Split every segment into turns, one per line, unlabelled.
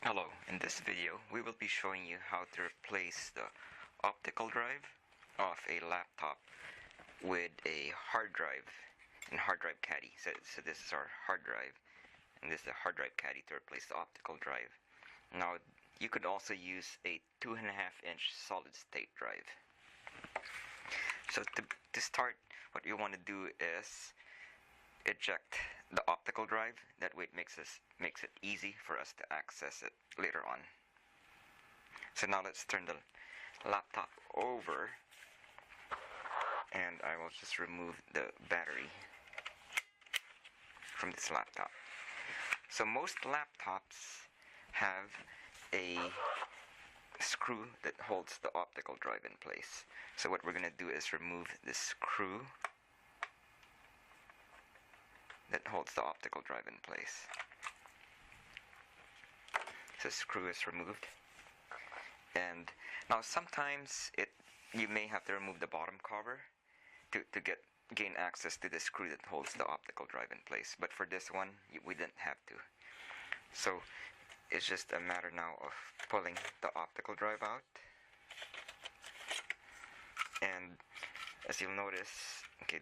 Hello, in this video we will be showing you how to replace the optical drive of a laptop with a hard drive and hard drive caddy. So this is our hard drive and this is the hard drive caddy to replace the optical drive. Now you could also use a 2.5-inch solid state drive. So to start, what you want to do is eject the optical drive. That way it makes it easy for us to access it later on. So now let's turn the laptop over and I will just remove the battery from this laptop. So most laptops have a screw that holds the optical drive in place. So what we're going to do is remove this screw that holds the optical drive in place. So the screw is removed, and now sometimes you may have to remove the bottom cover to gain access to the screw that holds the optical drive in place. But for this one, we didn't have to. So it's just a matter now of pulling the optical drive out, and as you'll notice, okay,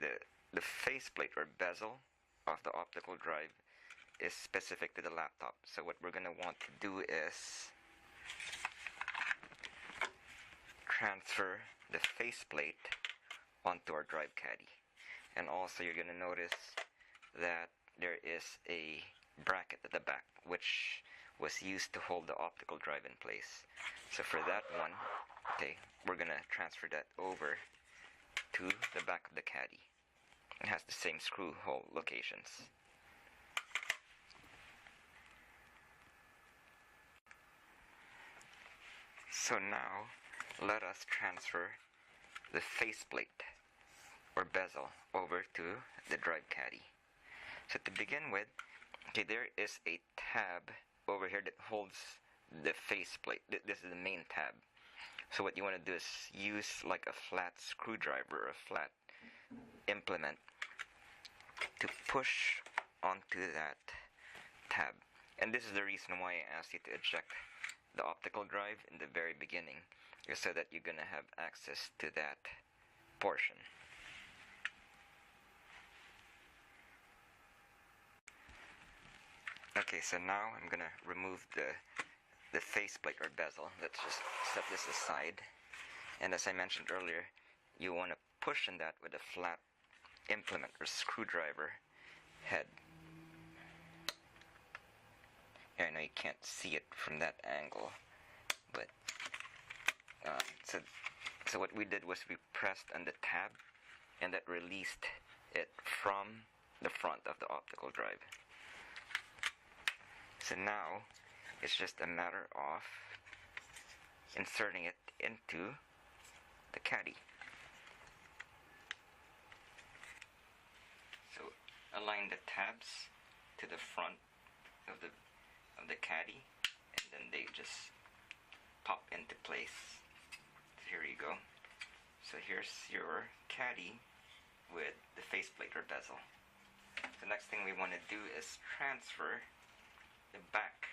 the faceplate or bezel of the optical drive is specific to the laptop. So what we're going to want to do is transfer the faceplate onto our drive caddy. And also you're going to notice that there is a bracket at the back which was used to hold the optical drive in place. So for that one, okay, we're going to transfer that over to the back of the caddy. It has the same screw hole locations. So now let us transfer the faceplate or bezel over to the drive caddy. So to begin with, okay, there is a tab over here that holds the faceplate. This is the main tab. So what you want to do is use like a flat screwdriver or a flat implement to push onto that tab. And this is the reason why I asked you to eject the optical drive in the very beginning, is so that you're going to have access to that portion. Okay, so now I'm going to remove the faceplate or bezel. Let's just set this aside. And as I mentioned earlier, you want to push on that with a flat implement or screwdriver head. I know you can't see it from that angle, but so what we did was we pressed on the tab, and that released it from the front of the optical drive. So now it's just a matter of inserting it into the caddy. So align the tabs to the front of the caddy, and then they just pop into place. So here you go. So here's your caddy with the faceplate or bezel. The next thing we want to do is transfer the back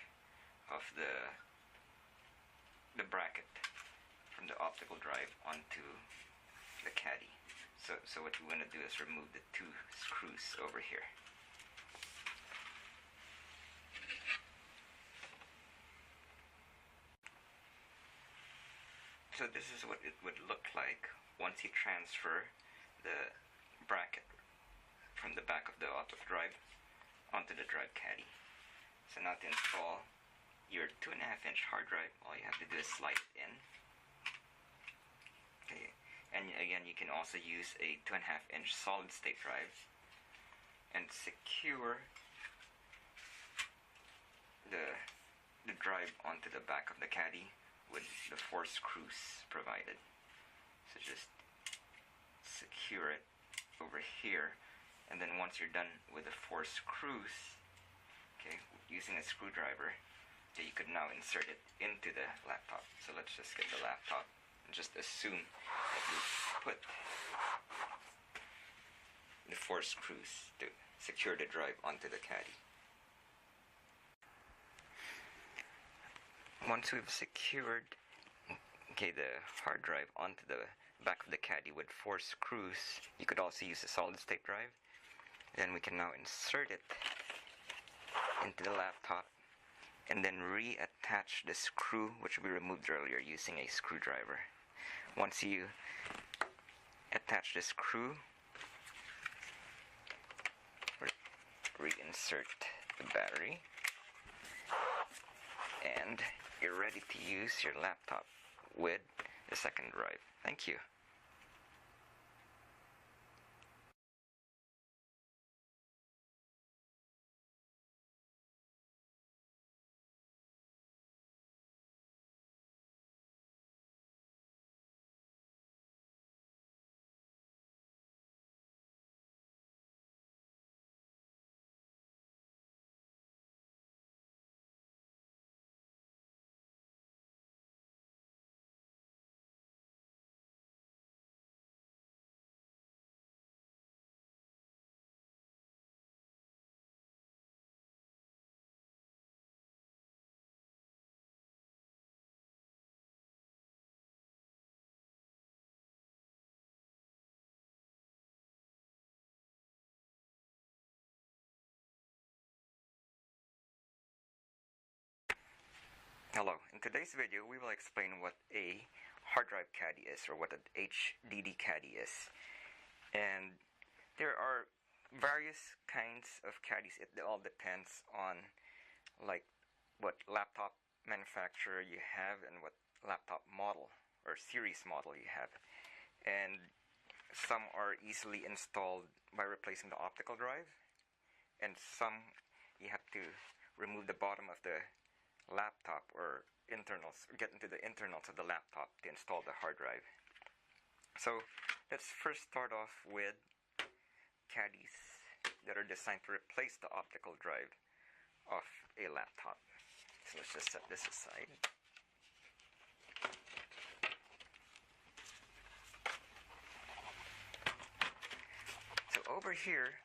of the bracket from the optical drive onto the caddy. So what you want to do is remove the two screws over here. So this is what it would look like once you transfer the bracket from the back of the optical drive onto the drive caddy. So now to install your 2.5-inch hard drive, all you have to do is slide it in. Okay. And again, you can also use a 2.5-inch solid state drive and secure the drive onto the back of the caddy with the 4 screws provided. So just secure it over here, and then once you're done with the 4 screws, okay, using a screwdriver, okay, you could now insert it into the laptop. So let's just get the laptop and just assume that we put the 4 screws to secure the drive onto the caddy. Once we've secured the hard drive onto the back of the caddy with 4 screws, you could also use a solid state drive. Then we can now insert it into the laptop and then reattach the screw which we removed earlier using a screwdriver. Once you attach the screw, reinsert the battery, and you're ready to use your laptop with the second drive. Thank you. Hello, in today's video we will explain what a hard drive caddy is, or what an HDD caddy is. And there are various kinds of caddies. It all depends on like what laptop manufacturer you have and what laptop model or series model you have. And some are easily installed by replacing the optical drive, and some you have to remove the bottom of the laptop or internals, or get into the internals of the laptop to install the hard drive. So let's first start off with caddies that are designed to replace the optical drive of a laptop. So let's just set this aside. So over here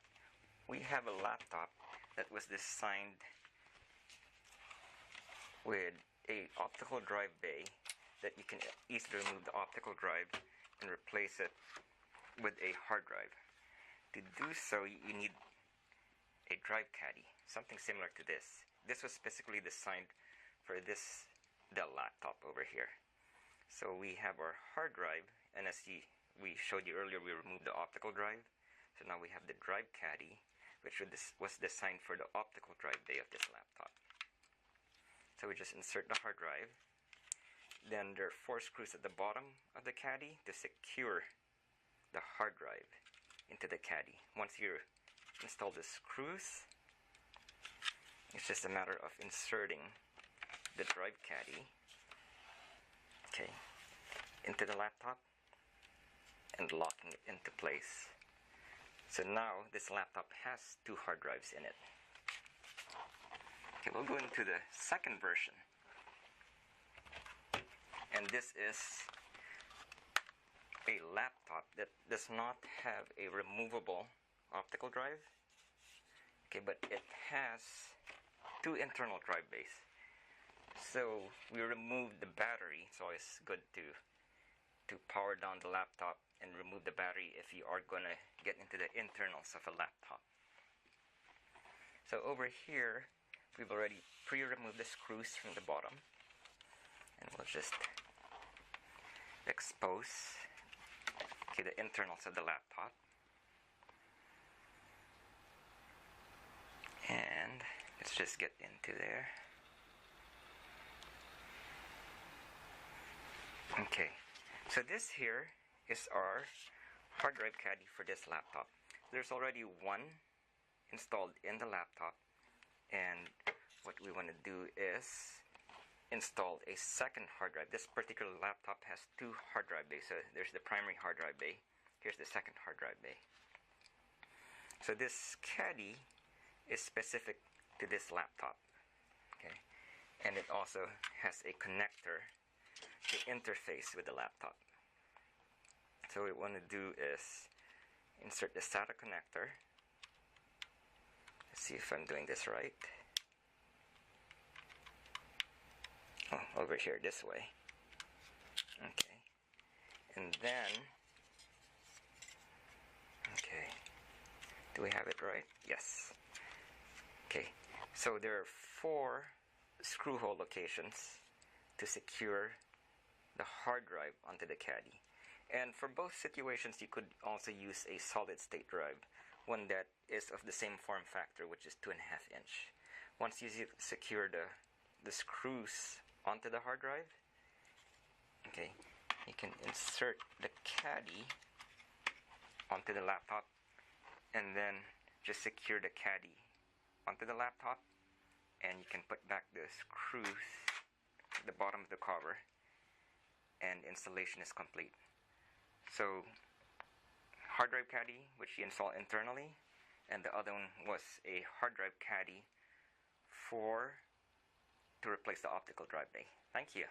we have a laptop that was designed with a optical drive bay that you can easily remove the optical drive and replace it with a hard drive. To do so, you need a drive caddy, something similar to this. This was specifically designed for this Dell laptop over here. So we have our hard drive, and as we showed you earlier, we removed the optical drive. So now we have the drive caddy, which was designed for the optical drive bay of this laptop. So we just insert the hard drive. Then there are 4 screws at the bottom of the caddy to secure the hard drive into the caddy. Once you install the screws, it's just a matter of inserting the drive caddy, into the laptop and locking it into place. So now this laptop has 2 hard drives in it. Okay, we'll go into the second version, and this is a laptop that does not have a removable optical drive, but it has 2 internal drive bays. So we removed the battery. It's always good to power down the laptop and remove the battery if you are going to get into the internals of a laptop. So over here we've already pre-removed the screws from the bottom, and we'll just expose the internals of the laptop. And let's just get into there. Okay, so this here is our hard drive caddy for this laptop. There's already one installed in the laptop, and what we want to do is install a second hard drive. This particular laptop has 2 hard drive bays. So there's the primary hard drive bay. Here's the second hard drive bay. So this caddy is specific to this laptop, and it also has a connector to interface with the laptop. So what we want to do is insert the SATA connector. Let's see if I'm doing this right. over here this way. Okay, and then, okay, do we have it right? Yes. Okay, so there are 4 screw hole locations to secure the hard drive onto the caddy. And for both situations, you could also use a solid state drive, one that is of the same form factor, which is 2.5 inch. Once you secure the screws onto the hard drive, okay, you can insert the caddy onto the laptop and then just secure the caddy onto the laptop, and you can put back the screws at the bottom of the cover, and installation is complete. So hard drive caddy, which you install internally, and the other one was a hard drive caddy to replace the optical drive bay. Thank you.